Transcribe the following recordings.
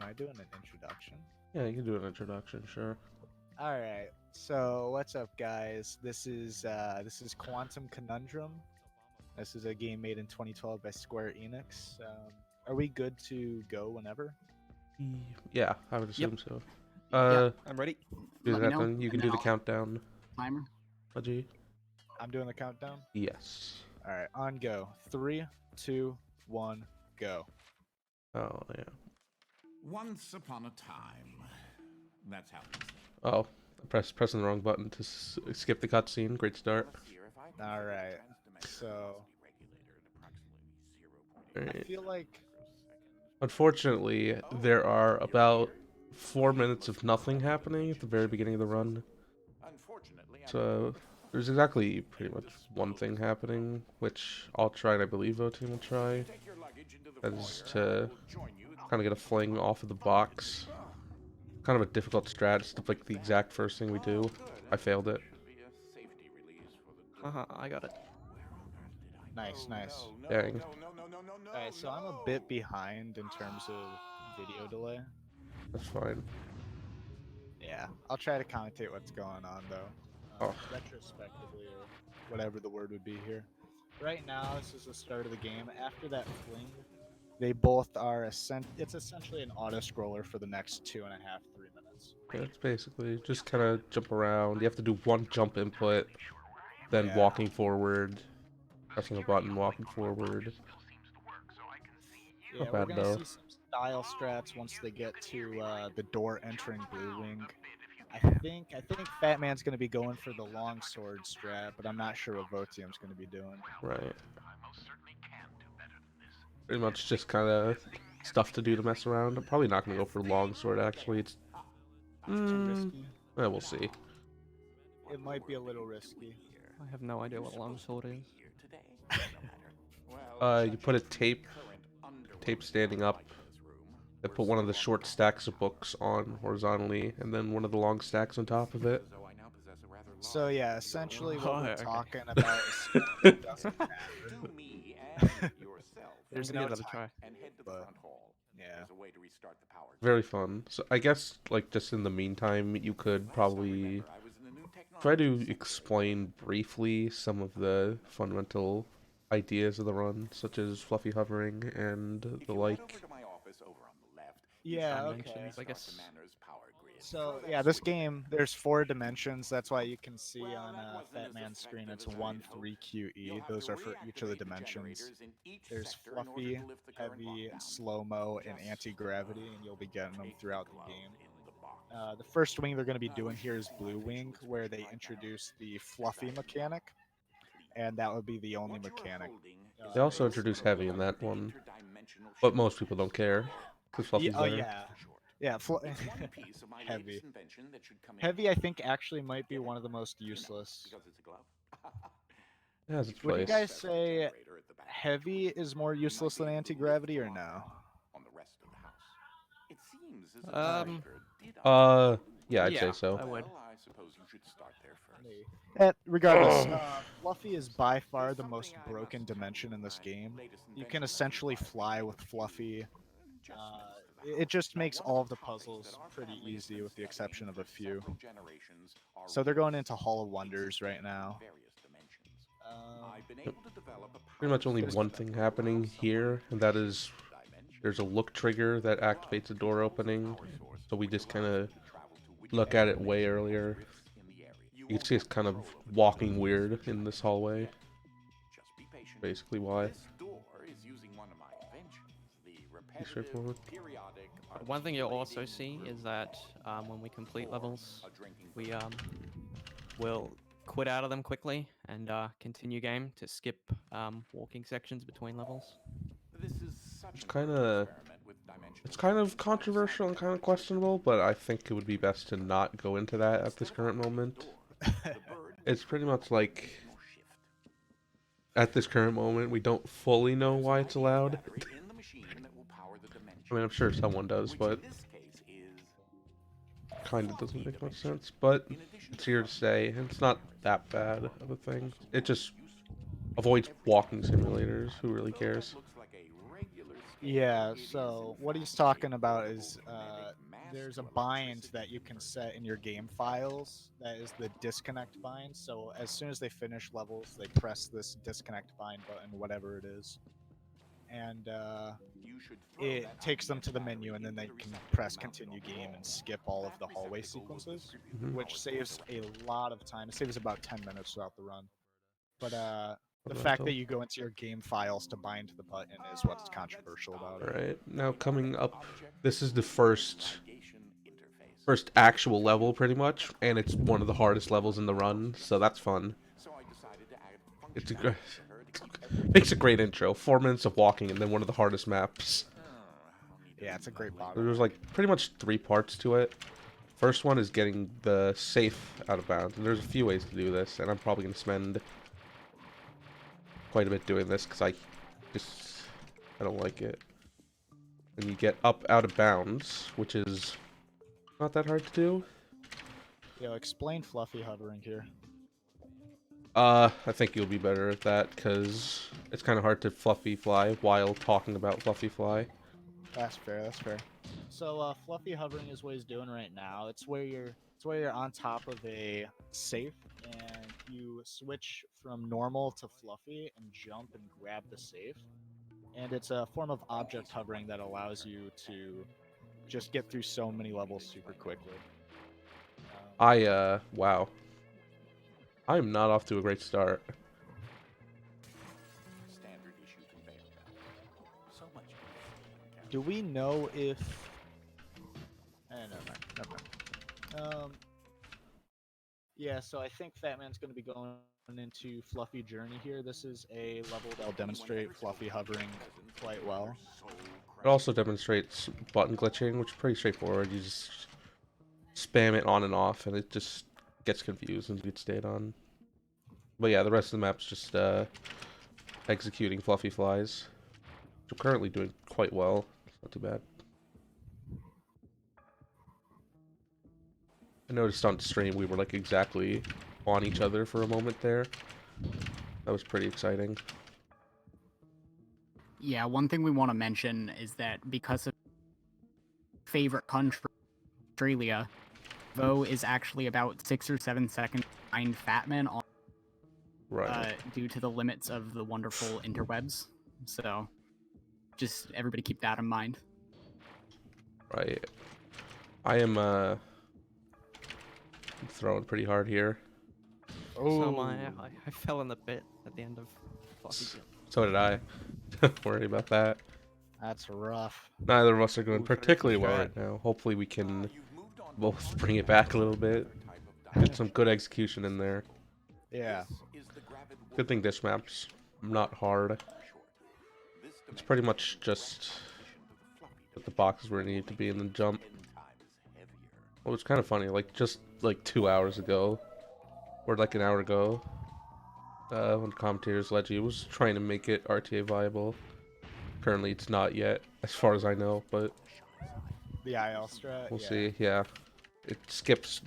I doing an introduction? Yeah, you can do an introduction, sure. All right. So what's up, guys? This is Quantum Conundrum. This is a game made in 2012 by Square Enix. Are we good to go whenever? Yeah, I would Yep. assume so. Yeah, Uh, I'm ready. do Let me that know, then. You and can then do the I'll countdown, timer. Pudgy. I'm doing the countdown. Yes. All right. On go. 3, 2, 1, go. Oh, yeah. Once upon a time. That's how it is. Oh, pressing the wrong button to skip the cutscene. Great start. All right. So I Alright. feel like Unfortunately, there are about 4 minutes of nothing happening at the very beginning of the run. So there's exactly pretty much one thing happening, which I'll try and I believe Voetiem will try. That is to kind of get a fling off of the box. Kind of a difficult strat. It's like the exact first thing we do. I failed it. Haha, I got it. nice, nice. Dang. All right. So I'm a bit behind in terms of video delay. That's fine. Yeah, I'll try to commentate what's going on though, Oh. retrospectively or whatever the word would be here. Right now, this is the start of the game. After that fling, they both are it's essentially an auto scroller for the next 2.5, 3 minutes. Yeah, it's basically just kind of jump around. You have to do one jump input, then Yeah. walking forward, pressing a button, walking forward. Yeah, Not we're bad gonna though. see some style strats once they get to the door entering Blue Wing. I think Fatman's gonna be going for the long sword strat, but I'm not sure what Votiem's gonna be doing. Right. Pretty much just kind of stuff to do to mess around. I'm probably not going to go for longsword, actually. It's... Too risky. Well, we'll see. It might be a little risky. I have no idea what a longsword is. You put a tape standing up, and put one of the short stacks of books on horizontally, and then one of the long stacks on top of it. So yeah, essentially what Oh, we're okay. talking about is it doesn't matter. There's I'm gonna no give that a time, try. but yeah. Very fun. So I guess, like, just in the meantime, you could probably try to explain briefly some of the fundamental ideas of the run, such as fluffy hovering and the like. Yeah, okay. Dimensions, I guess. So yeah, this game there's 4 dimensions. That's why you can see on Fatman's screen it's 1, 3 QE. Those are for each of the dimensions. There's fluffy, heavy, slow-mo, and anti-gravity, and you'll be getting them throughout the game. The first wing they're going to be doing here is Blue Wing, where they introduce the fluffy mechanic, and that would be the only mechanic. They also introduce heavy in that one, but most people don't care because Yeah, fluffy's oh there. yeah, heavy. Heavy, I think, actually might be one of the most useless. It has its Would you place. guys say heavy is more useless than anti-gravity or no? Yeah, I'd Yeah, say so. I would. Regardless, Fluffy is by far the most broken dimension in this game. You can essentially fly with Fluffy. It just makes all of the puzzles pretty easy with the exception of a few. So they're going into Hall of Wonders right now. Pretty much only one thing happening here, and that is there's a look trigger that activates a door opening. So we just kind of look at it way earlier. You can see it's kind of walking weird in this hallway. Basically why. Pretty straightforward. One thing you'll also see is that when we complete levels, we will quit out of them quickly and continue game to skip walking sections between levels. It's kind of controversial and kind of questionable, but I think it would be best to not go into that at this current moment. It's pretty much like, at this current moment, we don't fully know why it's allowed. I mean, I'm sure someone does, but kind of doesn't make much sense. But it's here to stay, and it's not that bad of a thing. It just avoids walking simulators. Who really cares? Yeah, so what he's talking about is there's a bind that you can set in your game files that is the disconnect bind. So as soon as they finish levels, they press this disconnect bind button, whatever it is, and it takes them to the menu, and then they can press continue game and skip all of the hallway sequences, which saves a lot of time. It saves about 10 minutes throughout the run. But the fact that you go into your game files to bind the button is what's controversial about it. Alright, now coming up, this is the first actual level, pretty much, and it's one of the hardest levels in the run, so that's fun. It's a makes a great intro. 4 minutes of walking, and then one of the hardest maps. Yeah, it's a great bottle. There's like pretty much 3 parts to it. First one is getting the safe out of bounds, and there's a few ways to do this, and I'm probably going to spend quite a bit doing this because I don't like it. And you get up out of bounds, which is not that hard to do. Yo, explain fluffy hovering here. I think you'll be better at that because it's kind of hard to fluffy fly while talking about fluffy fly. That's fair. That's fair. So fluffy hovering is what he's doing right now. It's where you're on top of a safe and you switch from normal to fluffy and jump and grab the safe. And it's a form of object hovering that allows you to just get through so many levels super quickly. Wow. I'm not off to a great start. Do we know if... never mind. Yeah, so I think Fatman's going to be going into Fluffy Journey here. This is a level that'll demonstrate Fluffy hovering quite well. It also demonstrates button glitching, which is pretty straightforward. You just spam it on and off, and it just gets confused and gets stayed on. But yeah, the rest of the map's just executing fluffy flies, which I'm currently doing quite well. It's not too bad. I noticed on stream we were like exactly on each other for a moment there. That was pretty exciting. Yeah, one thing we want to mention is that because of favorite country, Australia, Vo is actually about 6 or 7 seconds behind Fatman on Right. due to the limits of the wonderful interwebs. So, just everybody keep that in mind. Right. I am throwing pretty hard here. So am I fell in the pit at the end of Fluffy. So did I. Don't worry about that. That's rough. Neither of us are doing particularly well right now. Hopefully we can both bring it back a little bit. Get some good execution in there. Yeah. Good thing this map's not hard. It's pretty much just put the boxes where it needed to be and then jump. Well, it's kind of funny, like just like 2 hours ago, or like an hour ago, when commentators Leggy was trying to make it RTA viable. Currently it's not yet, as far as I know, but The IL strat? we'll yeah. see. Yeah, it skips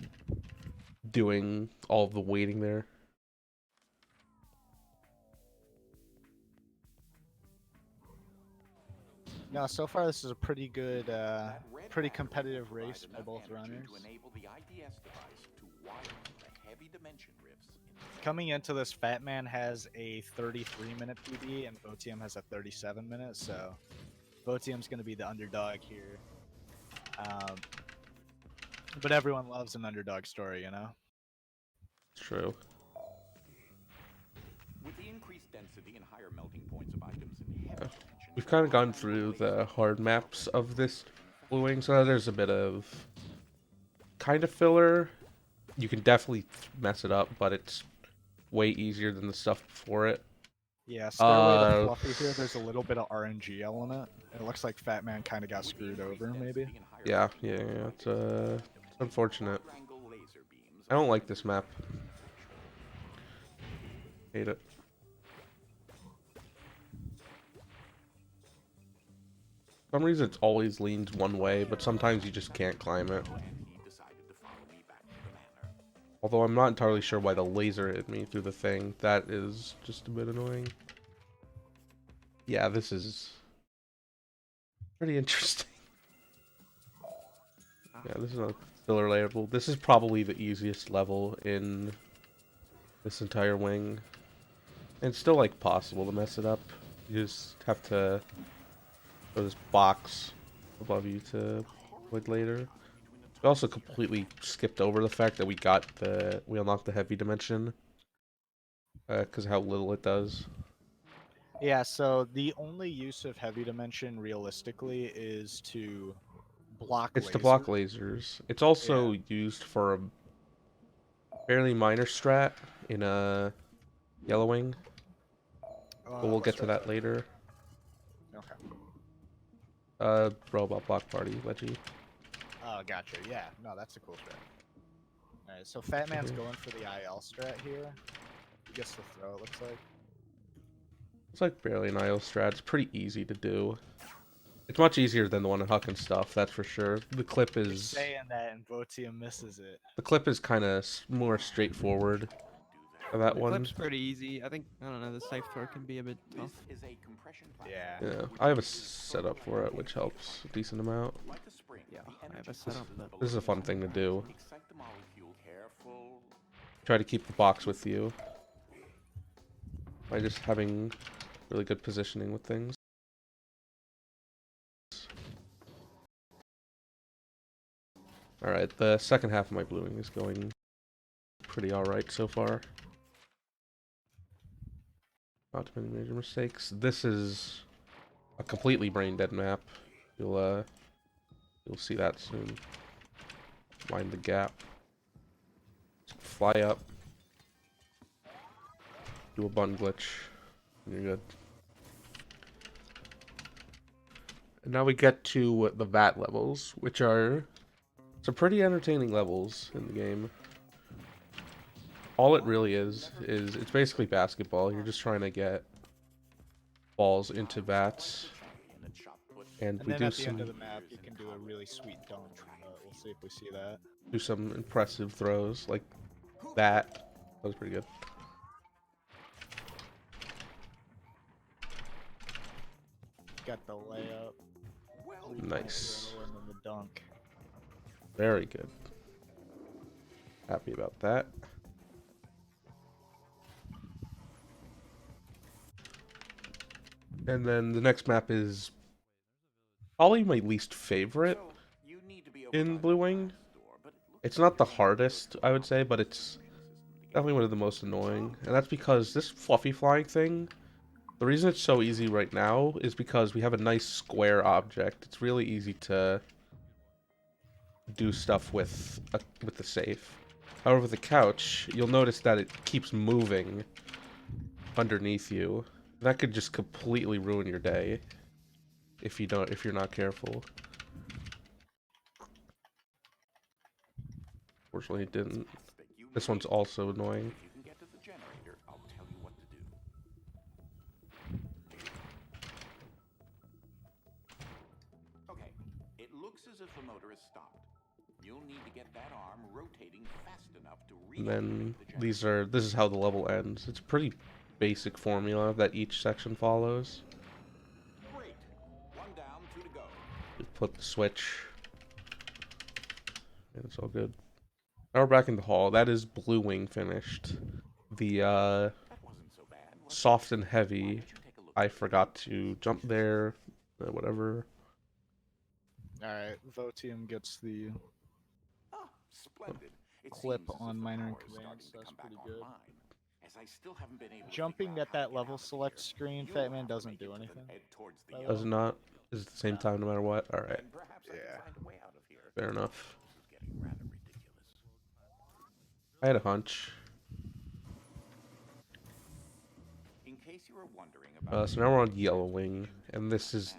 doing all of the waiting there. No, so far this is a pretty good, pretty competitive race by both runners. Coming into this, Fatman has a 33-minute PB and Voetiem has a 37-minute, so Voetiem's going to be the underdog here. But everyone loves an underdog story, you know? It's true. With the increased density and higher melting points of items in heavy dimension, We've kind of gone through the hard maps of this bluing, so there's a bit of kind of filler. You can definitely mess it up, but it's way easier than the stuff before it. Yeah, Stairway to Fluffy here, there's a little bit of RNG element. It looks like Fatman kind of got screwed over, maybe. Yeah. It's unfortunate. I don't like this map. Hate it. For some reason it's always leans one way, but sometimes you just can't climb it. Although I'm not entirely sure why the laser hit me through the thing. That is just a bit annoying. Yeah, this is Pretty interesting. Yeah, this is a filler level. This is probably the easiest level in this entire wing. And it's still, like, possible to mess it up. You just have to throw this box above you to avoid later. We also completely skipped over the fact that we unlocked the heavy dimension. Because of how little it does. Yeah, so the only use of heavy dimension realistically is to block It's lasers. to block lasers. It's also used for a fairly minor strat in a yellowing. But we'll get to that later. Okay. Robot block party, Leggy. Oh, gotcha. Yeah, no, that's a cool strat. Alright, so FatMan's going for the IL strat here. He gets to throw, it looks like. It's like barely an IO strat. It's pretty easy to do. It's much easier than the one in Huck and stuff, that's for sure. The clip You're is... saying that and Voetiem misses it. The clip is kind of more straightforward. That The one. clip's pretty easy. I think, I don't know, the safe throw can be a bit tough. Yeah. Yeah, I have a setup for it, which helps a decent amount. Yeah, I have a setup that... This is a fun thing to do. Try to keep the box with you by just having really good positioning with things. Alright, the second half of my bluing is going pretty alright so far. Not too many major mistakes. This is a completely brain dead map. You'll see that soon. Mind the gap. Just fly up. Do a button glitch. And you're good. And now we get to the VAT levels, which are some pretty entertaining levels in the game. All it really is it's basically basketball. You're just trying to get balls into VATs. And we then do at the end some of the map, you can do a really sweet dunk. We'll see if we see that. do some impressive throws like that. That was pretty good. Got the layup. Nice. And then the dunk. Very good. Happy about that. And then the next map is probably my least favorite in Blue Wing. It's not the hardest, I would say, but it's definitely one of the most annoying. And that's because this fluffy flying thing, the reason it's so easy right now is because we have a nice square object. It's really easy to do stuff with the safe. However, with the couch, you'll notice that it keeps moving underneath you. That could just completely ruin your day if you're not careful. Fortunately, it didn't. This one's also annoying. Okay, it looks as if the motor is stopped. You'll need to get that arm rotating fast enough to And then this is how the level ends. It's a pretty basic formula that each section follows. Great. One down, two to go. Just put the switch. And it's all good. Now we're back in the hall. That is Blue Wing finished. The That wasn't so bad. soft and heavy. I forgot to jump there. Whatever. Alright, Voetiem gets the Ah, splendid. It clip seems as on if the minor power is conveyance, starting to that's come back pretty good. online, as I still haven't been able to jumping figure out at how to that get level out of select here. screen. You'll have FatMan to doesn't make do it to the anything. head towards the By the yellow Does it not? Is it the same time no matter what? Alright. and perhaps I Yeah. can find a way out of here. Fair enough. This is getting rather ridiculous. I had a hunch. In case you were wondering about So now we're on Yellow Wing, and this is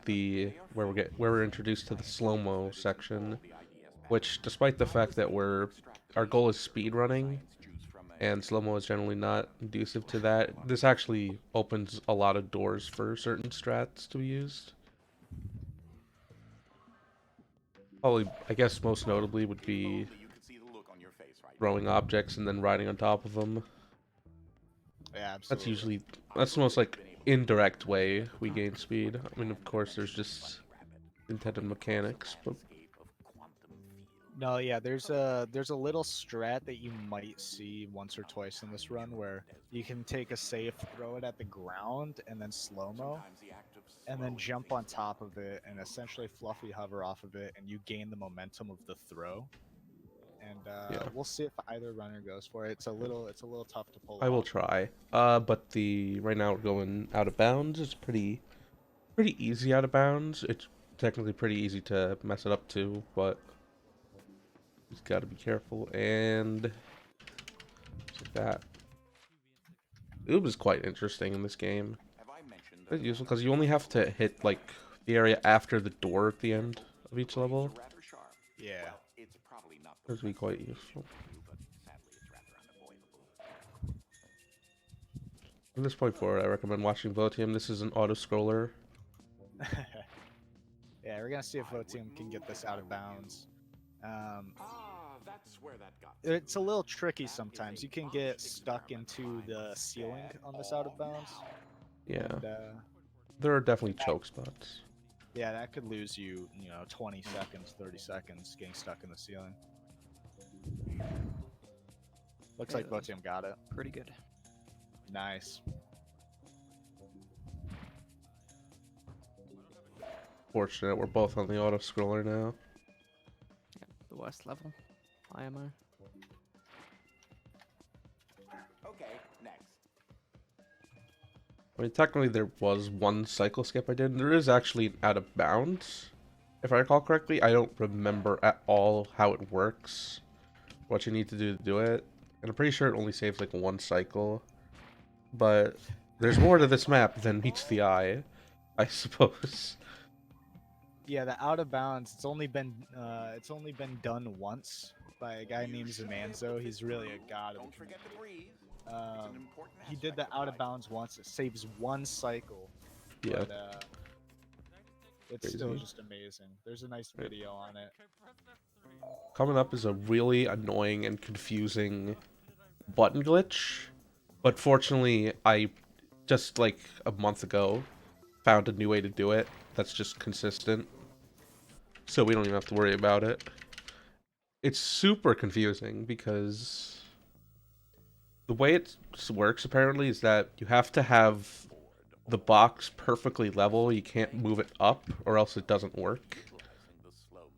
where we're introduced to the slow-mo section, which, despite the fact that our goal is speedrunning, and slow-mo is generally not conducive to that, this actually opens a lot of doors for certain strats to be used. Probably, I guess most notably would be you could see the look on your face right throwing objects and then riding on top of them. Yeah, absolutely. That's the most, like, indirect way we gain speed. I mean, of course, there's just intended mechanics, but No, yeah, there's a little strat that you might see once or twice in this run where you can take a safe, throw it at the ground, and then slow-mo, and then jump on top of it and essentially fluffy hover off of it, and you gain the momentum of the throw. And Yeah. we'll see if either runner goes for it. It's a little tough to pull I will off. try. But right now we're going out of bounds. It's pretty easy out of bounds. It's technically pretty easy to mess it up too, but just got to be careful. And just like that. Oob is quite interesting in this game. It's useful because you only have to hit like the area after the door at the end of each level. Yeah. This would be quite useful. At this point forward, I recommend watching Voetiem. This is an auto-scroller. Yeah, we're gonna see if Voetiem can get this out of bounds. It's a little tricky sometimes. You can get stuck into the ceiling on this out of bounds. Yeah, And, there are definitely choke spots. yeah, that could lose you, 20 seconds, 30 seconds getting stuck in the ceiling. Looks like Voetiem got it. Pretty good. Nice. Fortunate, we're both on the auto-scroller now. Yeah, the worst level. IMO. Okay, next. I mean, technically there was one cycle skip I did, and there is actually an out of bounds. If I recall correctly, I don't remember at all how it works, what you need to do it, and I'm pretty sure it only saves like one cycle. But there's more to this map than meets the eye, I suppose. Yeah, the out of bounds. It's only been done once by a guy named Zamanzo. He's really a god of the community. He did the out of bounds once. It saves one cycle. Yeah. But, it's still just amazing. There's a nice video on it. Coming up is a really annoying and confusing button glitch. But fortunately, I just like a month ago found a new way to do it that's just consistent. So we don't even have to worry about it. It's super confusing because the way it works apparently is that you have to have the box perfectly level. You can't move it up or else it doesn't work.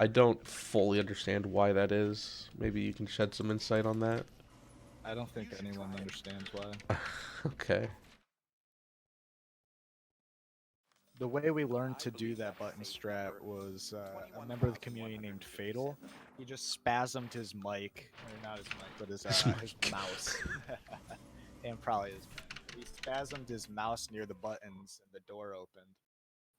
I don't fully understand why that is. Maybe you can shed some insight on that. I don't think anyone understands why. Okay. The way we learned to do that button strat was a member of the community named Fatal. He just spasmed his mic, or not his mic, but his mouse, and probably his pen. He spasmed his mouse near the buttons, and the door opened.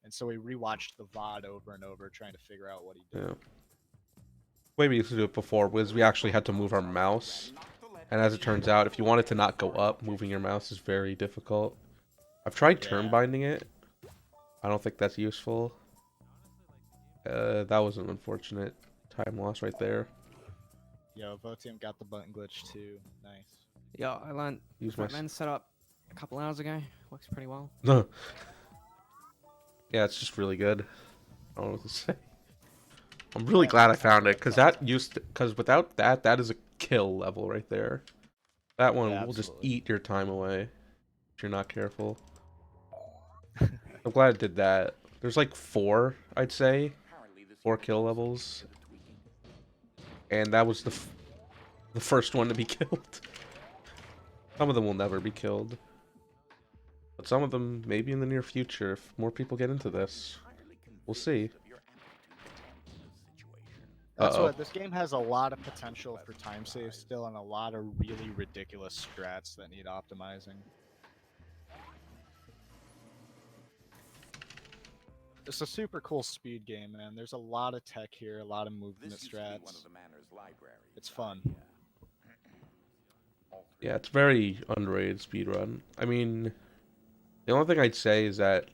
And so we rewatched the VOD over and over, trying to figure out what he did. Yeah. The way we used to do it before was we actually had to move our mouse. And as it turns out, if you want it to not go up, moving your mouse is very difficult. I've tried turn binding it. I don't think that's useful. That was an unfortunate time loss right there. Yo, Voetiem got the button glitch too. Nice. Yeah, I learned Use my FatMan set up a couple hours ago. Works pretty well. Yeah, it's just really good. I don't know what to say. I'm really glad I found it because without that, that is a kill level right there. That one will just eat your time away if you're not careful. I'm glad it did that. There's like 4, I'd say, 4 kill levels, and that was the first one to be killed. Some of them will never be killed, but some of them maybe in the near future if more people get into this. We'll see. That's what this game has, a lot of potential for time save still, and a lot of really ridiculous strats that need optimizing. It's a super cool speed game, man. There's a lot of tech here, a lot of movement strats. It's fun. Yeah, it's very underrated speedrun. I mean, the only thing I'd say is that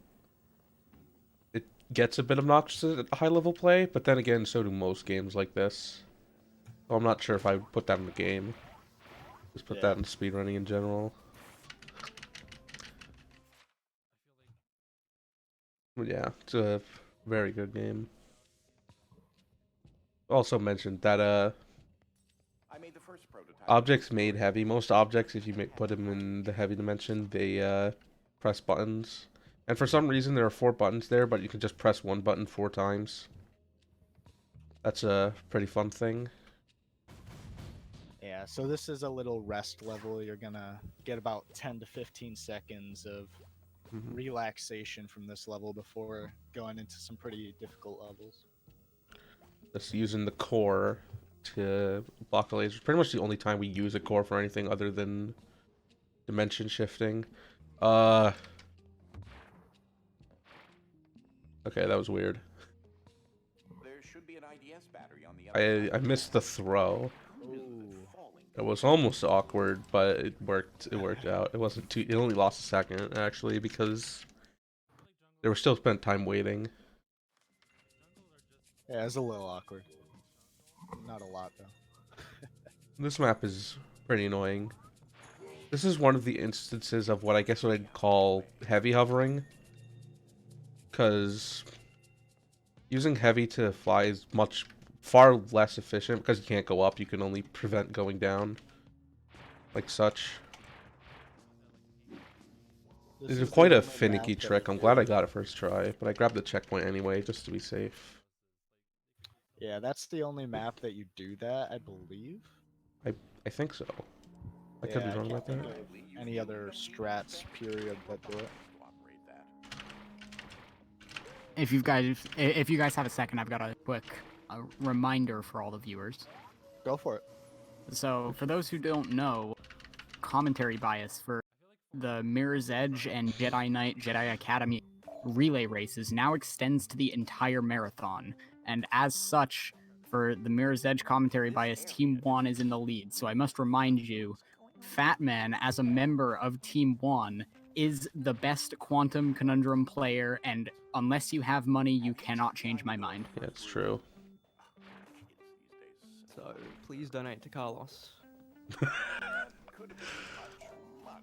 it gets a bit obnoxious at high level play, but then again, so do most games like this. So I'm not sure if I would put that in the game. Just put that in speedrunning in general. But yeah, it's a very good game. Also mentioned that I made the first prototype. objects made heavy. Most objects, if you put them in the heavy dimension, they press buttons. And for some reason, there are 4 buttons there, but you can just press one button 4 times. That's a pretty fun thing. Yeah, so this is a little rest level. You're gonna get about 10 to 15 seconds of relaxation from this level before going into some pretty difficult levels. Just using the core to block the lasers. Pretty much the only time we use a core for anything other than dimension shifting. Okay, that was weird. There should be an IDS battery on the other I missed the throw. Ooh. It was almost awkward, but it worked. It worked out. It wasn't too. It only lost a second actually because they were still spent time waiting. Yeah, it's a little awkward. Not a lot though. This map is pretty annoying. This is one of the instances of what I guess what I'd call heavy hovering. Because using heavy to fly is far less efficient because you can't go up. You can only prevent going down. Like such. This is quite a finicky trick. I'm glad I got it first try, but I grabbed the checkpoint anyway just to be safe. Yeah, that's the only map that you do that, I believe. I think so. I could be wrong about that. Any other strats period that do it. If you guys have a second, I've got a quick reminder for all the viewers. Go for it. So, for those who don't know, commentary bias for the Mirror's Edge and Jedi Knight Jedi Academy relay races now extends to the entire marathon, and as such, for the Mirror's Edge commentary bias, Team 1 is in the lead. So I must remind you, FatMan, as a member of Team 1, is the best Quantum Conundrum player, and unless you have money, you cannot change my mind. Yeah, it's true. So please donate to Carlos.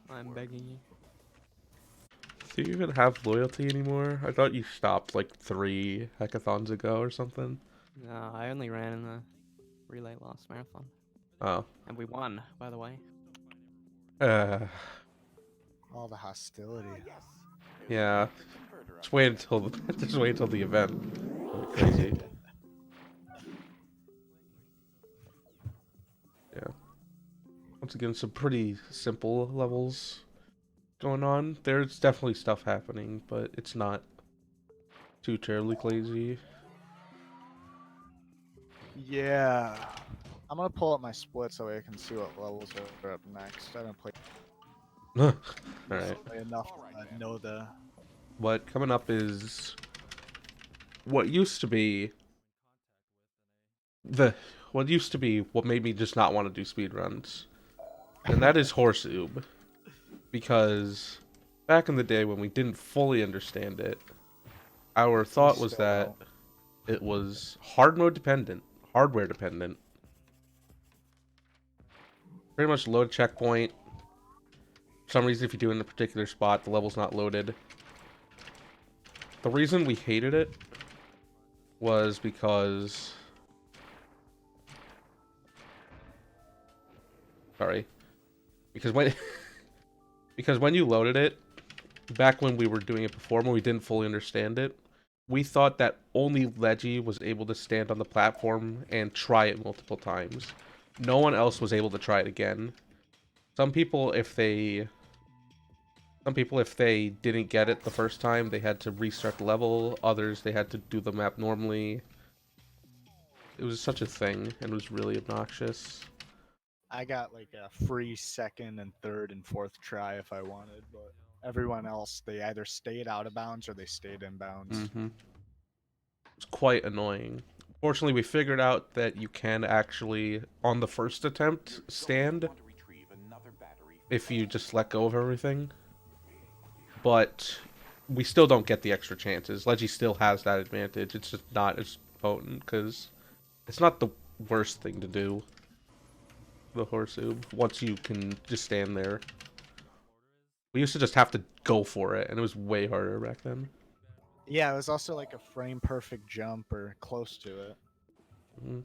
I'm begging you. Do you even have loyalty anymore? I thought you stopped like 3 hackathons ago or something. No, I only ran in the relay last marathon. Oh. And we won, by the way. All the hostility. Yeah. Just wait until the event. That'd be crazy. Yeah. Once again, some pretty simple levels going on. There's definitely stuff happening, but it's not too terribly crazy. Yeah. I'm gonna pull up my split so I can see what levels are up next. I haven't played Alright. enough to know the... What coming up is what used to be what made me just not want to do speedruns. And that is Horse Oob. Because back in the day when we didn't fully understand it, our thought was that it was hardware dependent. Pretty much load checkpoint. For some reason, if you do it in a particular spot, the level's not loaded. The reason we hated it was because... Sorry. Because when you loaded it, back when we were doing it before, when we didn't fully understand it, we thought that only Leggy was able to stand on the platform and try it multiple times. No one else was able to try it again. Some people, if they didn't get it the first time, they had to restart the level. Others, they had to do the map normally. It was such a thing, and it was really obnoxious. I got like a free second and third and fourth try if I wanted, but everyone else, they either stayed out of bounds or they stayed in bounds. It's quite annoying. Fortunately, we figured out that you can actually, on the first attempt, stand if you just let go of everything. But we still don't get the extra chances. Leggy still has that advantage. It's just not as potent because it's not the worst thing to do. The Horse Oob, once you can just stand there. We used to just have to go for it, and it was way harder back then. Yeah, it was also like a frame perfect jump or close to it. Mhm.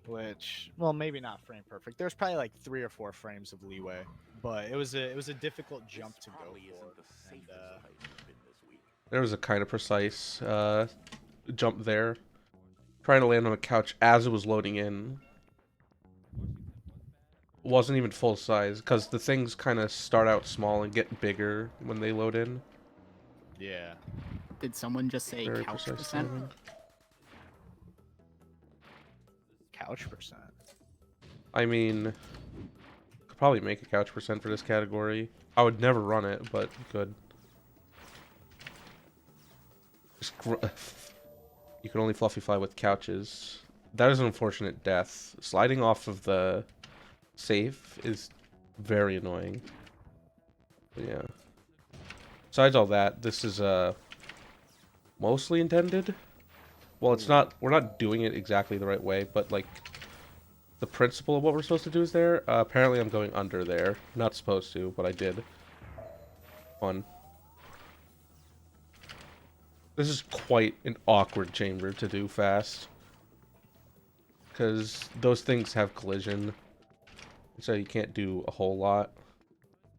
Which, well, maybe not frame perfect. There's probably like 3 or 4 frames of leeway, but it was a difficult jump to go for. And There was a kind of precise jump there. Trying to land on a couch as it was loading in. Wasn't even full size, because the things kind of start out small and get bigger when they load in. yeah, Did someone just say Very couch precise percent? timing. couch percent. I mean, could probably make a couch percent for this category. I would never run it, but good. You can only fluffy fly with couches. That is an unfortunate death. Sliding off of the safe is very annoying. But yeah. Besides all that, this is mostly intended. Well, it's not. We're not doing it exactly the right way, but like the principle of what we're supposed to do is there. Apparently, I'm going under there. Not supposed to, but I did. Fun. This is quite an awkward chamber to do fast. Because those things have collision. So you can't do a whole lot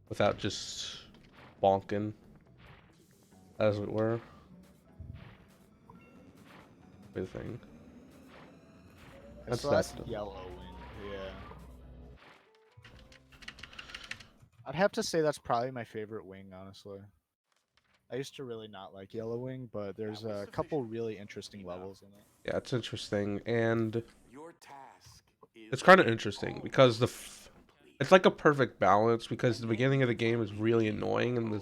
without just bonking, as it were. Good thing. That's So that's that. yellow wing, yeah. I'd have to say that's probably my favorite wing, honestly. I used to really not like yellow wing, but there's a couple really interesting levels in it. Yeah, it's interesting, and Your task is it's kind of interesting because it's like a perfect balance because the beginning of the game is really annoying and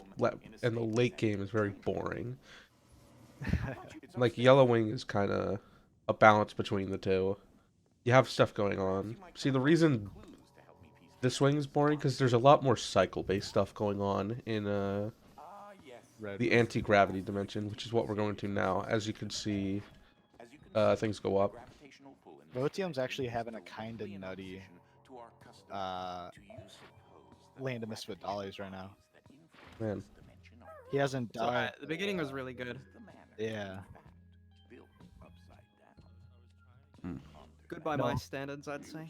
the late game is very boring. Like Yellow Wing is kind of a balance between the two. You have stuff going on. See, the reason this wing is boring because there's a lot more cycle-based stuff going on in Red the wing. anti-gravity dimension, which is what we're going to now. As you can see, things go up. Voetiem's actually having a kind of nutty Land of Misfit Dollies right now. Man, He hasn't So died. the beginning was really good. Yeah. Good by my standards, I'd say.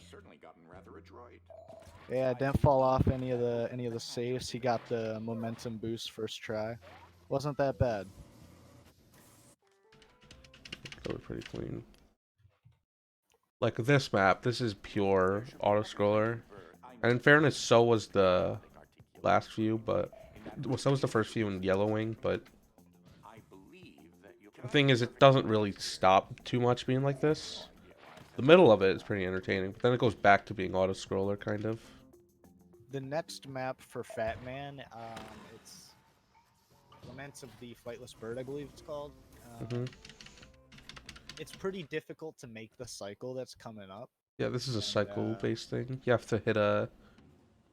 Yeah, didn't fall off any of the saves. He got the momentum boost first try. Wasn't that bad. that was pretty clean. Like this map, this is pure auto-scroller. And in fairness, so was the last few, but... Well, so was the first few in Yellow Wing, but... The thing is, it doesn't really stop too much being like this. The middle of it is pretty entertaining, but then it goes back to being auto-scroller, kind of. The next map for FatMan, it's Laments of the Flightless Bird, I believe it's called. It's pretty difficult to make the cycle that's coming up. Yeah, this is a cycle-based thing. You have to hit a...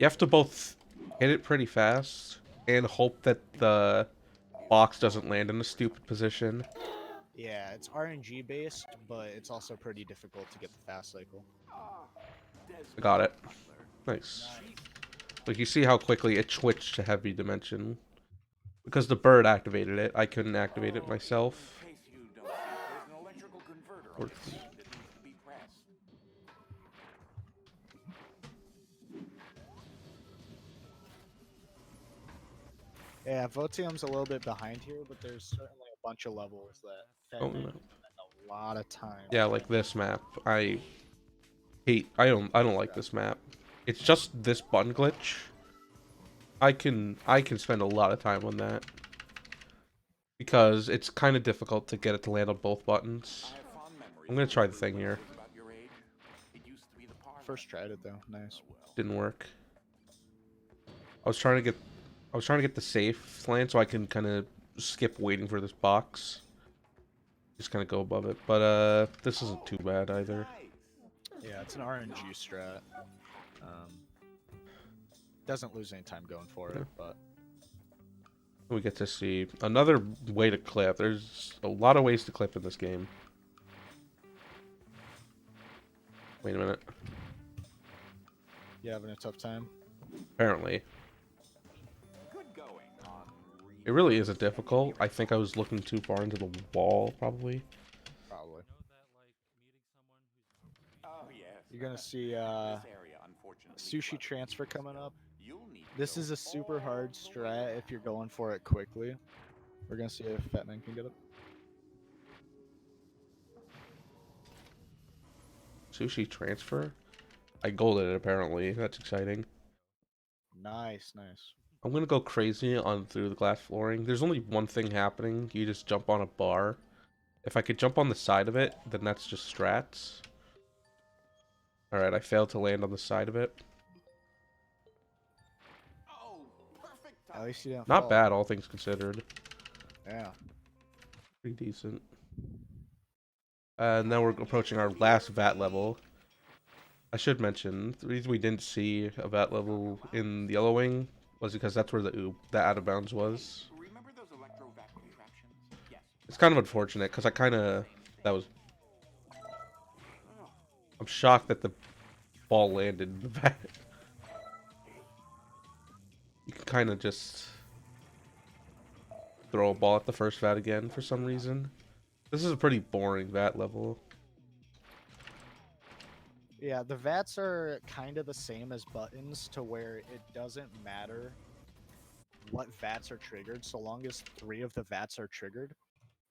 You have to both hit it pretty fast and hope that the box doesn't land in a stupid position. Yeah, it's RNG based, but it's also pretty difficult to get the fast cycle. I got it. Nice. Like, you see how quickly it switched to heavy dimension. Because the bird activated it, I couldn't activate it myself. Yeah, Votium's a little bit behind here, but there's certainly a bunch of levels that Oh, FatMan no. spend a lot of time. Yeah, like this map. I don't like this map. It's just this button glitch. I can spend a lot of time on that. Because it's kind of difficult to get it to land on both buttons. I'm gonna try the thing here. First tried it though, nice. Didn't work. I was trying to get the safe land so I can kind of skip waiting for this box. Just kind of go above it. But this isn't too bad either. Yeah, it's an RNG strat. Doesn't lose any time going for it, but We get to see another way to clip. There's a lot of ways to clip in this game. Wait a minute. you having a tough time? Apparently. It really isn't difficult. I think I was looking too far into the wall, probably. Probably. You're gonna see sushi transfer coming up. This is a super hard strat if you're going for it quickly. We're gonna see if Fatman can get it. Sushi transfer? I golded it apparently. That's exciting. Nice, nice. I'm gonna go crazy on through the glass flooring. There's only one thing happening. You just jump on a bar. If I could jump on the side of it, then that's just strats. Alright, I failed to land on the side of it. At least you didn't Not fall. bad, all things considered. Yeah. Pretty decent. And now we're approaching our last VAT level. I should mention, the reason we didn't see a VAT level in the Yellow Wing was because that's where the out of bounds was. It's kind of unfortunate, because I'm shocked that the ball landed in the VAT. You can kind of just throw a ball at the first VAT again for some reason. This is a pretty boring VAT level. Yeah, the VATs are kind of the same as buttons to where it doesn't matter what VATs are triggered so long as 3 of the VATs are triggered.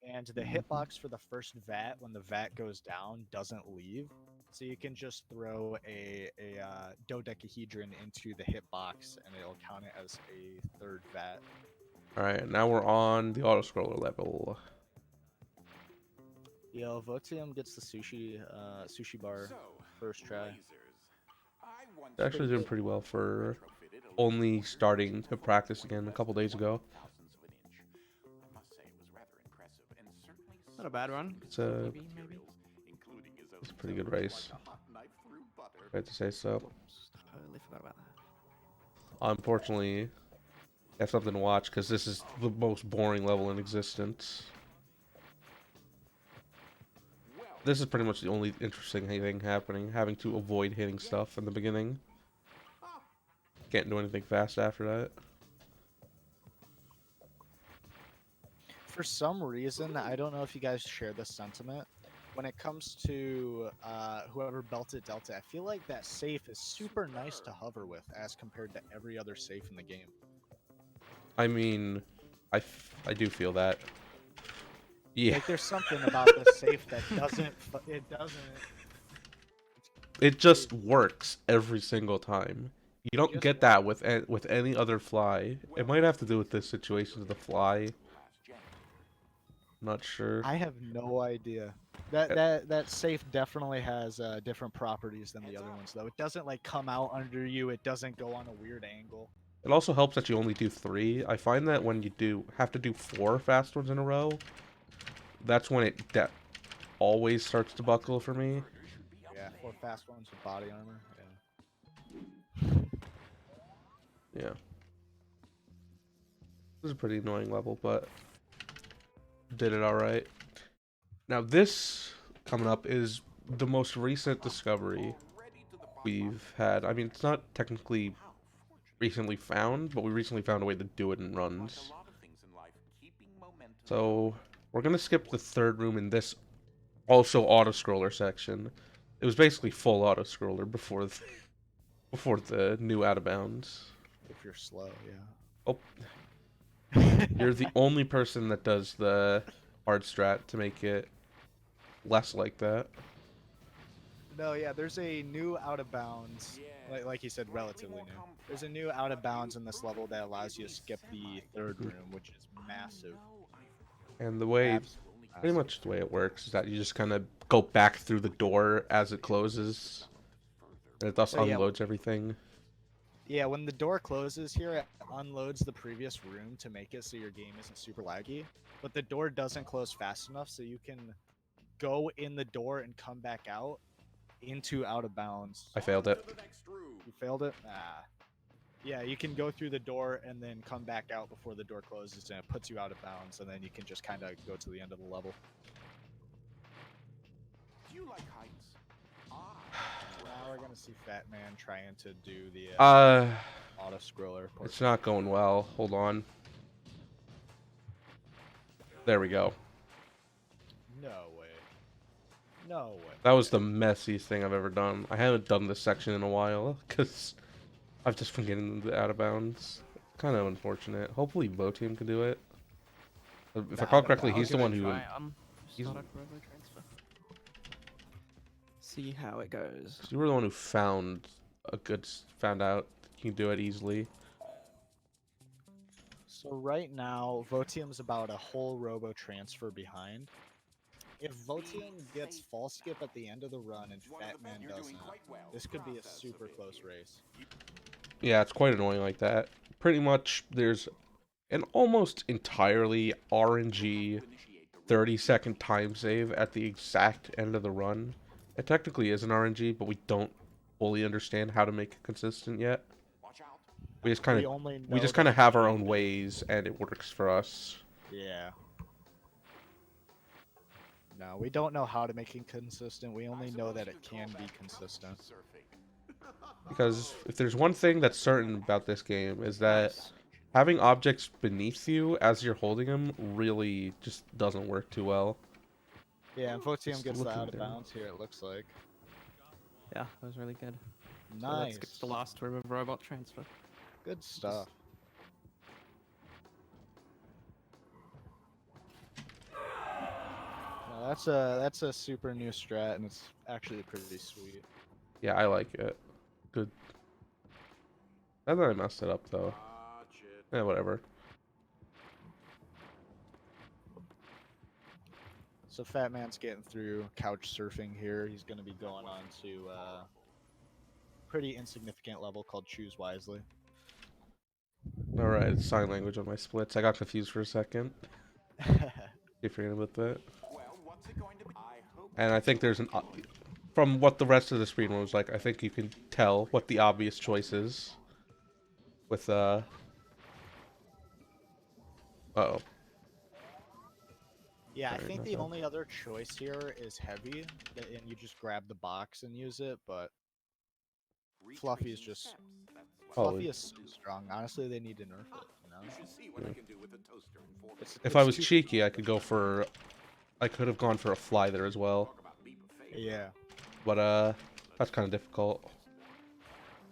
And the hitbox for the first VAT when the VAT goes down doesn't leave. So you can just throw a dodecahedron into the hitbox and it'll count it as a 3rd VAT. Alright, now we're on the auto-scroller level. Yo, Voetiem gets the sushi bar first try. Actually doing pretty well for only starting to practice again a couple days ago. Not a bad run. It's a pretty good race. I have to say so. Totally forgot about that. Unfortunately, I have something to watch because this is the most boring level in existence. This is pretty much the only interesting thing happening, having to avoid hitting stuff in the beginning. Can't do anything fast after that. For some reason, I don't know if you guys share this sentiment. When it comes to whoever belted Delta, I feel like that safe is super nice to hover with as compared to every other safe in the game. I mean, I do feel that. Yeah. Like there's something about the safe that doesn't. It just works every single time. You don't get that with any other fly. It might have to do with the situation of the fly. Not sure. I have no idea. That safe definitely has different properties than the other ones, though. It doesn't like come out under you. It doesn't go on a weird angle. It also helps that you only do 3. I find that when you have to do 4 fast ones in a row, that's when it always starts to buckle for me. Yeah, 4 fast ones with body armor. Yeah. This is a pretty annoying level, but did it alright. Now this coming up is the most recent discovery we've had. I mean, it's not technically recently found, but we recently found a way to do it in runs. So we're gonna skip the 3rd room in this also auto-scroller section. It was basically full auto-scroller before the new out of bounds. If you're slow, yeah. Oh. You're the only person that does the hard strat to make it less like that. No, yeah, there's a new out of bounds, like you said, relatively new. There's a new out of bounds in this level that allows you to skip the 3rd room, which is massive. And the way, pretty much the way it works is that you just kind of go back through the door as it closes, and it thus unloads everything. Yeah, when the door closes here, it unloads the previous room to make it so your game isn't super laggy. But the door doesn't close fast enough, so you can go in the door and come back out into out of bounds. I failed it. You failed it? Ah. Yeah, you can go through the door and then come back out before the door closes, and it puts you out of bounds, and then you can just kind of go to the end of the level. Do you like heights? Now we're gonna see FatMan trying to do the auto scroller. It's not going well. Hold on. There we go. No way. No way. That was the messiest thing I've ever done. I haven't done this section in a while because I've just been getting out of bounds. Kind of unfortunate. Hopefully Voetiem can do it. If I recall correctly, he's the one who. He's- Start up robo transfer. See how it goes. You were the one who found out you can do it easily. So right now, Votium's about a whole robo transfer behind. If Voetiem gets false skip at the end of the run and FatMan doesn't, this could be a super close race. Yeah, it's quite annoying like that. Pretty much, there's an almost entirely RNG 30-second time save at the exact end of the run. It technically is an RNG, but we don't fully understand how to make it consistent yet. We just kind of have our own ways, and it works for us. Yeah. No, we don't know how to make it consistent. We only know that it can be consistent. Because if there's one thing that's certain about this game is that having objects beneath you as you're holding them really just doesn't work too well. Yeah, and Voetiem Just gets the looking out of down. bounds here, it looks like. Yeah, that was really good. So Nice. let's skip the last robot transfer. Good stuff. No, that's a super new strat, and it's actually pretty sweet. Yeah, I like it. Good. I thought I messed it up, though. Yeah, whatever. So FatMan's getting through couch surfing here. He's going to be going on to a pretty insignificant level called Choose Wisely. Alright, it's sign language on my splits. I got confused for a second. Keep forgetting about that. And I think there's an... From what the rest of the screen was like, I think you can tell what the obvious choice is. With, Uh-oh. Yeah, I Sorry, think not the bad. only other choice here is Heavy, and you just grab the box and use it, but Fluffy is just... Fluffy is so strong. Honestly, they need to nerf it, you know? Yeah. If It's I was too- cheeky, I could go for... I could have gone for a fly there as well. Yeah. But, that's kind of difficult.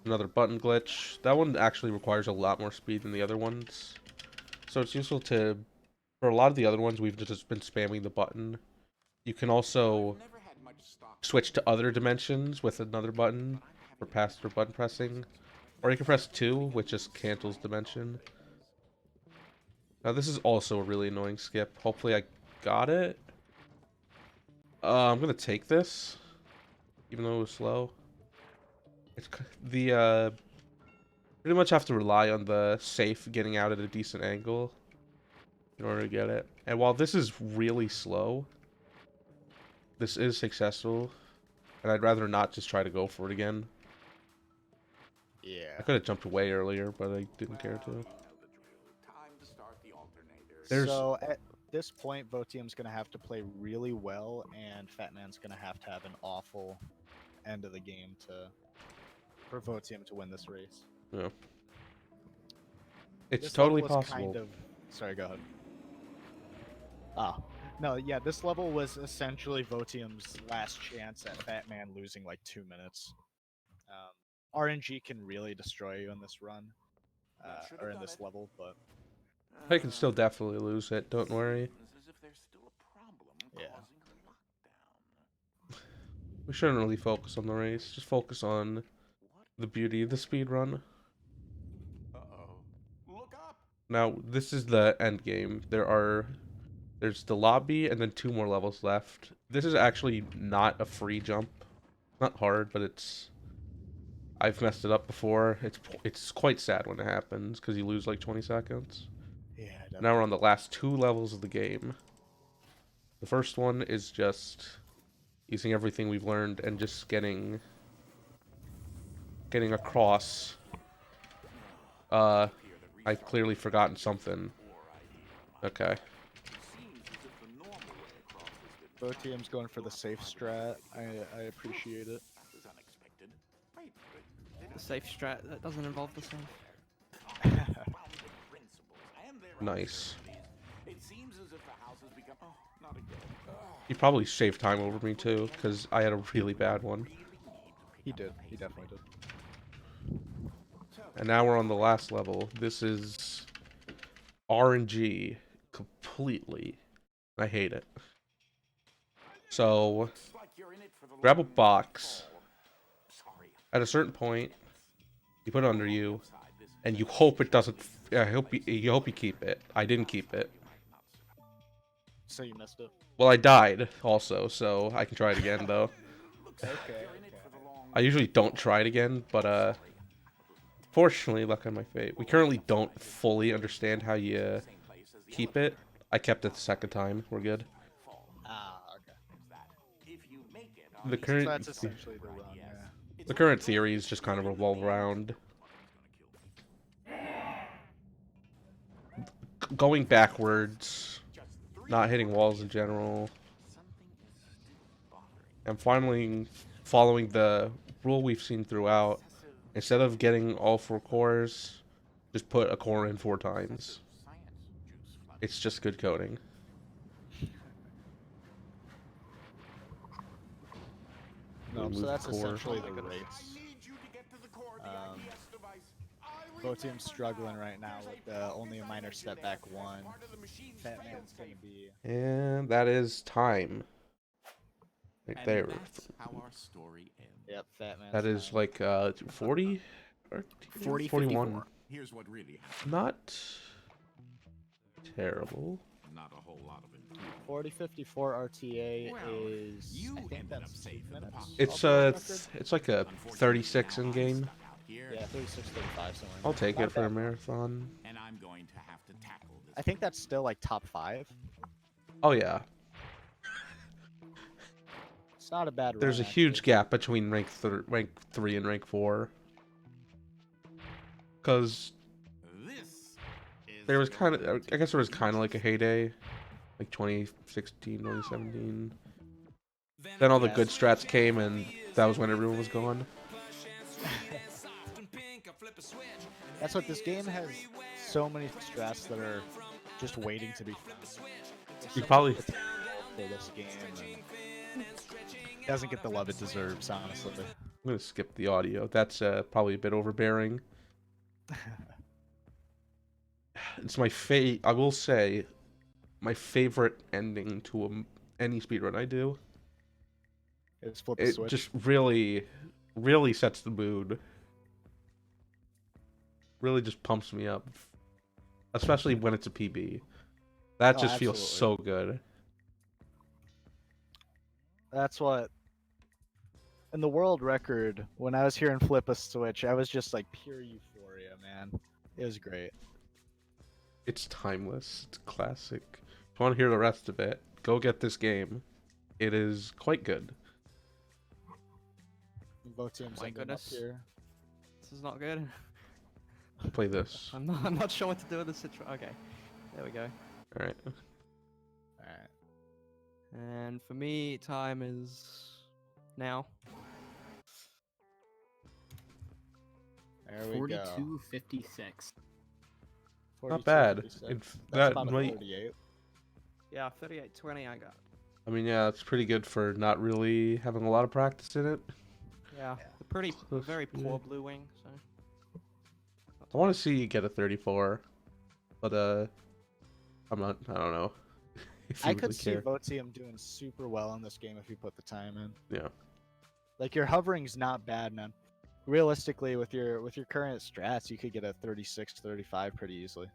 Another button glitch. That one actually requires a lot more speed than the other ones. So it's useful to... For a lot of the other ones, we've just been spamming the button. You can also switch to other dimensions with another button for faster button pressing. Or you can press 2, which just cancels dimension. Now this is also a really annoying skip. Hopefully I got it. I'm gonna take this, even though it was slow. It's the pretty much have to rely on the safe getting out at a decent angle in order to get it. And while this is really slow, this is successful, and I'd rather not just try to go for it again. Yeah. I could have jumped away earlier, but I didn't care to. There's- So at this point, Votiem's going to have to play really well, and FatMan's going to have an awful end of the game for Voetiem to win this race. Yeah. It's This totally level was possible. Kind of... Sorry, go ahead. Oh. No, yeah, this level was essentially Votiem's last chance at FatMan losing like 2 minutes. RNG can really destroy you in this run, or in this level, but... I can still definitely lose it, don't worry. Yeah. We shouldn't really focus on the race, just focus on the beauty of the speed run. Now, this is the end game. There's the lobby and then 2 more levels left. This is actually not a free jump. Not hard, but I've messed it up before. It's quite sad when it happens because you lose like 20 seconds. Yeah. Now we're on the last 2 levels of the game. The first one is just using everything we've learned and just getting across. I've clearly forgotten something. Okay. Votiem's going for the safe strat. I appreciate it. The safe strat that doesn't involve the safe. Nice. It seems as if the house has become not again. He probably saved time over me too, because I had a really bad one. He did. He definitely did. And now we're on the last level. This is RNG completely. I hate it. So, grab a box. At a certain point, you put it under you, and you hope it doesn't. I hope you hope you keep it. I didn't keep it. So you missed it. Well, I died also, so I can try it again though. Okay. I usually don't try it again, but fortunately, luck on my fate. We currently don't fully understand how you keep it. I kept it the second time. We're good. Ah, okay. The So current that's essentially the run. Yeah. the current theories just kind of revolve around going backwards, not hitting walls in general, and finally following the rule we've seen throughout. Instead of getting all 4 cores, just put a core in 4 times. It's just good coding. No, so Remove that's core. essentially the rates. Voetiem's struggling right now with only a minor step back 1. FatMan's gonna be. And that is time. Right And there. that's how our story ends. Yep, FatMan's. That is time. like 40 or 40, 41. 54. Here's what really happened. Not terrible. Not a whole lot of improvement. 4054 RTA Well, is. you I think ended up that's safe 2 in the minutes. pocket. It's off the record. it's like a 36 in game. Yeah, 36, 35 somewhere. in I'll there. take Not it for a bad. marathon. And I'm going to have to tackle this. I think that's still like top 5. Oh yeah. It's not a bad run. There's a actually. huge gap between rank 3 and rank 4. Cuz This is there was kind of I guess there was kind of like a heyday like 2016, 2017. Then all the good strats came and that was when everyone was gone. That's what this game has. So many strats that are just waiting to be found. You probably for this game and doesn't get the love it deserves, honestly. I'm gonna skip the audio. That's probably a bit overbearing. It's my I will say, my favorite ending to any speedrun I do. It's flip a It switch. just really sets the mood. Really just pumps me up, especially when it's a PB. That Oh, just feels so good. That's what. In the world record, when I was hearing flip a switch, I was just like pure euphoria, man. It was great. It's timeless. It's classic. If you want to hear the rest of it, go get this game. It is quite good. Voetiem's My ending up goodness. here. This is not good. Play this. I'm not sure what to do with this situation. Okay, there we go. All right. Alright. And for me, time is now. There we go. 42:56. Not bad. 42:56. That's That's about a might. 38. Yeah, 38:20 I got. I mean, yeah, it's pretty good for not really having a lot of practice in it. Yeah, Yeah. a very Yeah. poor blue wing. So. I want to see you get a 34, but I'm not. I don't know. If you I really could see care. Voetiem doing super well in this game if you put the time in. Yeah. Like your hovering's not bad, man. Realistically, with your current strats, you could get a 36, 35 pretty easily.